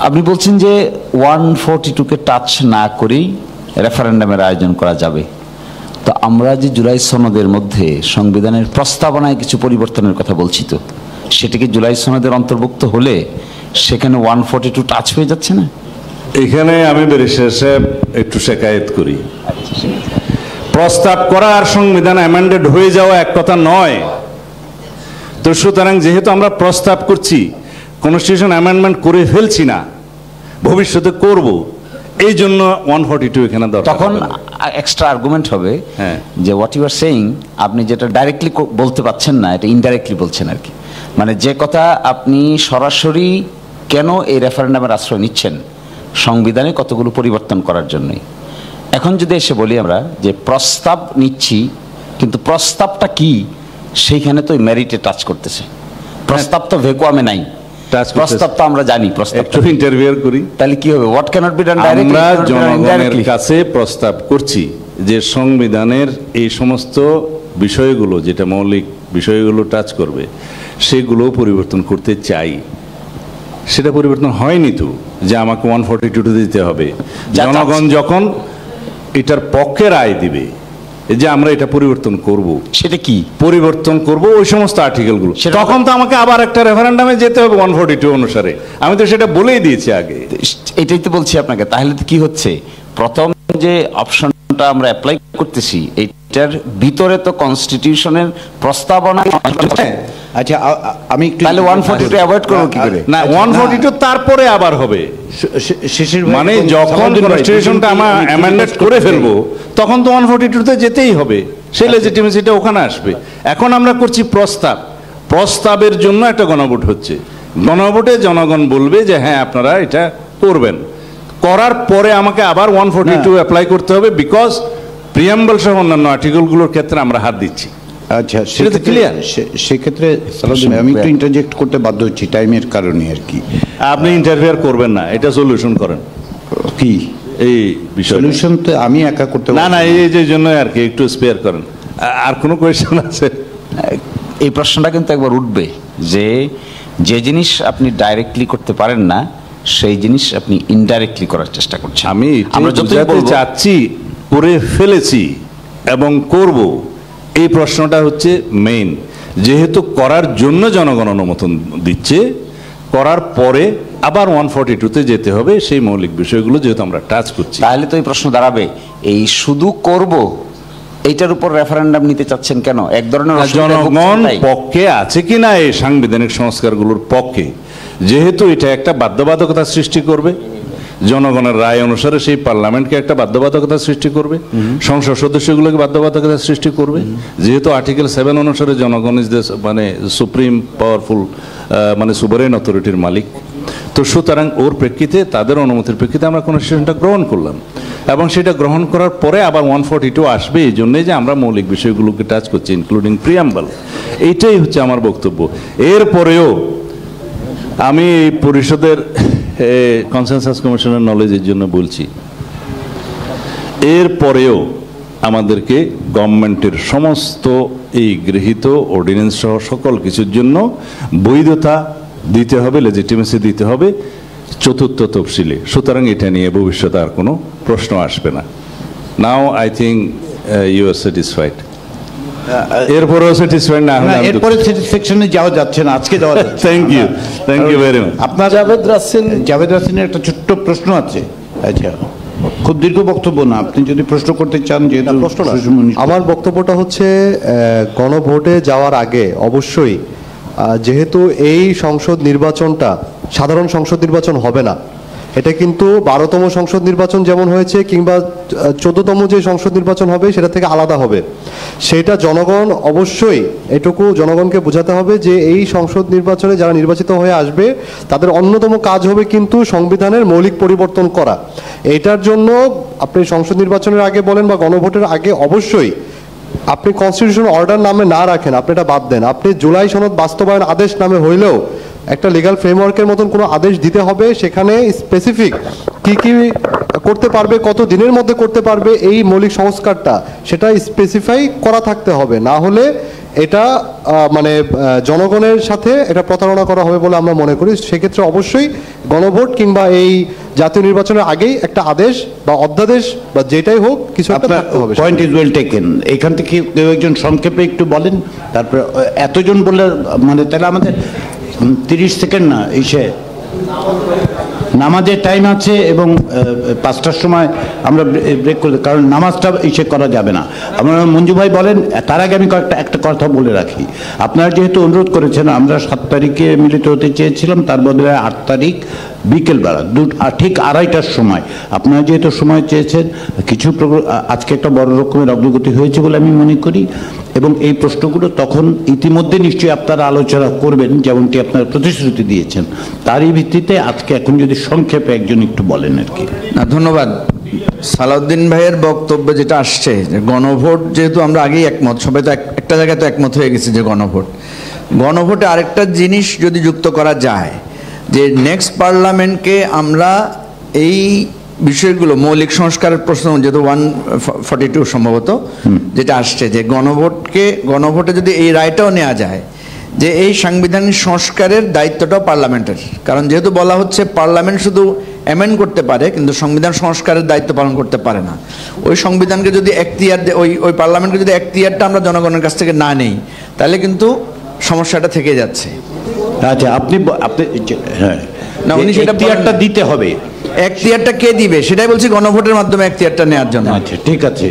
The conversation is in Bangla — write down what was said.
আপনি বলছেন যে 142-কে টাচ না করেই রেফারেন্ডামের আয়োজন করা যাবে। তো আমরা যে জুলাই সনদের মধ্যে সংবিধানের প্রস্তাবনায় কিছু পরিবর্তনের কথা বলছি, তো সেটা কি জুলাই সনদের অন্তর্ভুক্ত হলে সেখানে 142 টাচ হয়ে যাচ্ছে না? এখানে আমি ব্যারিস্টার সাহেব একটু শেকায়েত করি। প্রস্তাব করা আর সংবিধান অ্যামেন্ডেড হয়ে যাওয়া এক কথা নয়। তো সুতরাং যেহেতু আমরা প্রস্তাব করছি, কনস্টিটিউশন অ্যামেন্ডমেন্ট করে ফেলছি না, ভবিষ্যতে করব, এই জন্য 142 এখানে দরকার। তখন এক্সট্রা আর্গুমেন্ট হবে যে হোয়াট ইউ আর সেইং, আপনি যেটা ডাইরেক্টলি বলতে পারছেন না, এটা ইনডাইরেক্টলি বলছেন আর কি। মানে যে কথা আপনি সরাসরি কেন এই রেফারেন্ডামের আশ্রয় নিচ্ছেন, সংবিধানে কতগুলো পরিবর্তন করার জন্যই। এখন যদি এসে বলি আমরা যে প্রস্তাব নিচ্ছি, কিন্তু প্রস্তাবটা কি, সেইখানে তো মেরিটে টাচ করতেছে। প্রস্তাব তো ভ্যাকুয়ামে নাই, প্রস্তাব তো আমরা জানি। প্রস্তাব একটু ইন্টারভিউ করি, তাহলে কি হবে? What can't be done directly? আমরা জনগণের কাছে প্রস্তাব করছি যে সংবিধানের এই সমস্ত বিষয়গুলো, যেটা মৌলিক বিষয়গুলো টাচ করবে, সেগুলো পরিবর্তন করতে চাই। সেটা পরিবর্তন হয়নি তো যে আমাকে 142 দিতে হবে। জনগণ যখন এটার পক্ষে রায় দিবে যে আমরা এটা পরিবর্তন করব, সেটা কি পরিবর্তন করব ওই সমস্ত আর্টিকেলগুলো, তখন তো আমাকে আবার একটা রেফারেন্ডামে যেতে হবে 142 অনুসারে। আমি তো সেটা বলেই দিয়েছি আগে। এটাই তো বলছি আপনাকে। তাহলে কি হচ্ছে, প্রথম যে অপশনটা আমরা অ্যাপ্লাই করতেছি, এইটার ভিতরে তো কনস্টিটিউশনের প্রস্তাবনা। আচ্ছা, আমি একটু তাহলে 142 অ্যাভয়েড করব কি করে? না, 142 তারপরে আবার হবে। শেষের মানে যখন কনস্টিটিউশনটা আমরা অ্যামেন্ডমেন্ট করে ফেলবো, তখন তো 142-তে যেতেই হবে, সেই লেজিটিমেসিটা ওখানে আসবে। এখন আমরা করছি প্রস্তাব, প্রস্তাবের জন্য একটা গণভোট হচ্ছে। গণভোটে জনগণ বলবে যে হ্যাঁ আপনারা এটা করবেন। করার পরে আমাকে আবার 142 অ্যাপ্লাই করতে হবে, বিকজ প্রিয়াম্বল সহ অন্যান্য আর্টিকেলগুলোর ক্ষেত্রে আমরা হাত দিচ্ছি। আচ্ছা, সেক্ষেত্রে আমি একটু ইন্টারজেক্ট করতে বাধ্য হচ্ছি টাইমের কারণে আর কি। আপনি ইন্টারফেয়ার করবেন না, এটা সলিউশন করেন। কি এই বিষয় সলিউশন তো আমি একা করতে না, না, এই যে জন্য আর কি একটু স্পেয়ার করেন। আর কোনো কোয়েশ্চেন আছে? এই প্রশ্নটা কিন্তু একবার উঠবে যে যে জিনিস আপনি ডাইরেক্টলি করতে পারেন না, সেই জিনিস আপনি ইনডাইরেক্টলি করার চেষ্টা করছেন। আমি আমরা যতই চাচ্ছি, করে ফেলেছি এবং করব, এই প্রশ্নটা হচ্ছে মেইন। যেহেতু করার জন্য জনগণ অনুমোদন দিচ্ছে, করার পরে আবার 142-তে যেতে হবে, সেই মৌলিক বিষয়গুলো যেহেতু আমরা টাচ করছি। তাহলে তো এই প্রশ্ন দাঁড়াবে, এই শুধু করব এইটার উপর রেফারেন্ডাম নিতে চাচ্ছেন কেন? এক ধরনের জনগণ পক্ষে আছে কিনা এই সাংবিধানিক সংস্কারগুলোর পক্ষে, যেহেতু এটা একটা বাধ্যবাধকতা সৃষ্টি করবে, জনগণের রায় অনুসারে সেই পার্লামেন্টকে একটা বাধ্যবাধকতা সৃষ্টি করবে, সংসদ সদস্যগুলোকে বাধ্যবাধকতা সৃষ্টি করবে। যেহেতু আর্টিকেল 7 অনুসারে জনগণ ইজ দ্য মানে সুপ্রিম পাওয়ারফুল, মানে সুভারেন অথরিটির মালিক। তো সুতরাং ওর প্রেক্ষিতে, তাদের অনুমতির প্রেক্ষিতে আমরা কনস্টিটিউশনটা গ্রহণ করলাম, এবং সেটা গ্রহণ করার পরে আবার 142 আসবে, এই জন্যই যে আমরা মৌলিক বিষয়গুলোকে টাচ করছি, ইনক্লুডিং প্রিয়াম্বল। এইটাই হচ্ছে আমার বক্তব্য। এরপরেও আমি পরিষদের কনসেনসাস কমিশনের নলেজের জন্য বলছি, এরপরেও আমাদেরকে গভর্নমেন্টের সমস্ত এই গৃহীত অর্ডিন্যান্স সহ সকল কিছুর জন্য বৈধতা দিতে হবে, লেজিটিমেসি দিতে হবে চতুর্থ তফসিলে। সুতরাং এটা নিয়ে ভবিষ্যতে আর কোনো প্রশ্ন আসবে না। Now I think you are satisfied. এরপরেও স্যাটিসফাইড না হলে এরপরে স্যাটিসফ্যাকশনে যাওয়া যাচ্ছে না, আজকে যাওয়া যাচ্ছে। Thank you very much. আপনার জাভেদ রাসিনের একটা ছোট্ট প্রশ্ন আছে। আচ্ছা, খুব দীর্ঘ বক্তব্য না, আপনি যদি প্রশ্ন করতে চান। যেহেতু আমার বক্তব্যটা হচ্ছে, গণভোটে যাওয়ার আগে অবশ্যই, যেহেতু এই সংসদ নির্বাচনটা সাধারণ সংসদ নির্বাচন হবে না, এটা কিন্তু 12তম সংসদ নির্বাচন যেমন হয়েছে, কিংবা 14তম যে সংসদ নির্বাচন হবে সেটা থেকে আলাদা হবে। সেটা জনগণ অবশ্যই, এটুকু জনগণকে বোঝাতে হবে যে এই সংসদ নির্বাচনে যারা নির্বাচিত হয়ে আসবে তাদের অন্যতম কাজ হবে কিন্তু সংবিধানের মৌলিক পরিবর্তন করা। এইটার জন্য আপনি সংসদ নির্বাচনের আগে বলেন বা গণভোটের আগে অবশ্যই আপনি কনস্টিটিউশন অর্ডার নামে না রাখেন, আপনি এটা বাদ দেন, আপনি জুলাই সনদ বাস্তবায়ন আদেশ নামে হইলেও একটা লিগাল ফ্রেমওয়ার্কের মতন কোনো আদেশ দিতে হবে, সেখানে স্পেসিফিক কি কি করতে পারবে, কত দিনের মধ্যে করতে পারবে এই মৌলিক সংস্কারটা, সেটা স্পেসিফাই করা থাকতে হবে। না হলে এটা মানে জনগণের সাথে এটা প্রতারণা করা হবে বলে আমরা মনে করি। সেক্ষেত্রে অবশ্যই গণভোট কিংবা এই জাতীয় নির্বাচনের আগেই একটা আদেশ বা অধ্যাদেশ বা যেটাই হোক কিছু একটা আপনার থাকতে হবে। Point is well taken. এখান থেকে কেউ একজন সংক্ষেপে একটু বলেন, তারপরে এতজন বললে মানে তাহলে আমাদের 30 সেকেন্ড না এসে নামাজের টাইম আছে এবং 5টার সময় আমরা ব্রেক করতে, কারণ নামাজটা এসে করা যাবে না। আমরা মঞ্জু ভাই বলেন, তার আগে আমি একটা কথা বলে রাখি। আপনারা যেহেতু অনুরোধ করেছেন, আমরা 7 তারিখে মিলিত হতে চেয়েছিলাম, তার বদলে 8 তারিখ বিকেলবেলা ঠিক 2:30টার সময়। আপনারা যেহেতু সময় চেয়েছেন, কিছু আজকে একটা বড় রকমের অগ্রগতি হয়েছে বলে আমি মনে করি, এবং এই প্রশ্নগুলো তখন ইতিমধ্যে নিশ্চয়ই আপনারা আলোচনা করবেন, যেমনটি আপনারা প্রতিশ্রুতি দিয়েছেন। তারই ভিত্তিতে আজকে এখন যদি সংক্ষেপে একজন একটু বলেন আর কি। না, ধন্যবাদ। সালাউদ্দিন ভাইয়ের বক্তব্যে যেটা আসছে যে গণভোট, যেহেতু আমরা আগেই একমত, সবাই তো একটা জায়গায় তো একমত হয়ে গেছে যে গণভোটে আরেকটা জিনিস যদি যুক্ত করা যায় যে নেক্সট পার্লামেন্টকে আমরা এই বিষয়গুলো মৌলিক সংস্কারের প্রশ্ন, যেহেতু 142 সম্ভবত যেটা আসছে, যে গণভোটে যদি এই রায়টাও নেওয়া যায় যে এই সাংবিধানিক সংস্কারের দায়িত্বটাও পার্লামেন্টের, কারণ যেহেতু বলা হচ্ছে পার্লামেন্ট শুধু অ্যামেন্ড করতে পারে কিন্তু সংবিধান সংস্কারের দায়িত্ব পালন করতে পারে না। ওই সংবিধানকে যদি এখতিয়ার, ওই পার্লামেন্টকে যদি এখতিয়ারটা আমরা জনগণের কাছ থেকে না নেই, তাহলে কিন্তু সমস্যাটা থেকে যাচ্ছে। আচ্ছা, আপনি হ্যাঁ না, উনি সেটা এখতিয়ারটা দিতে হবে। এখতিয়ারটা কে দিবে সেটাই বলছি, গণভোটের মাধ্যমে এখতিয়ারটা নেওয়ার জন্য। আচ্ছা, ঠিক আছে।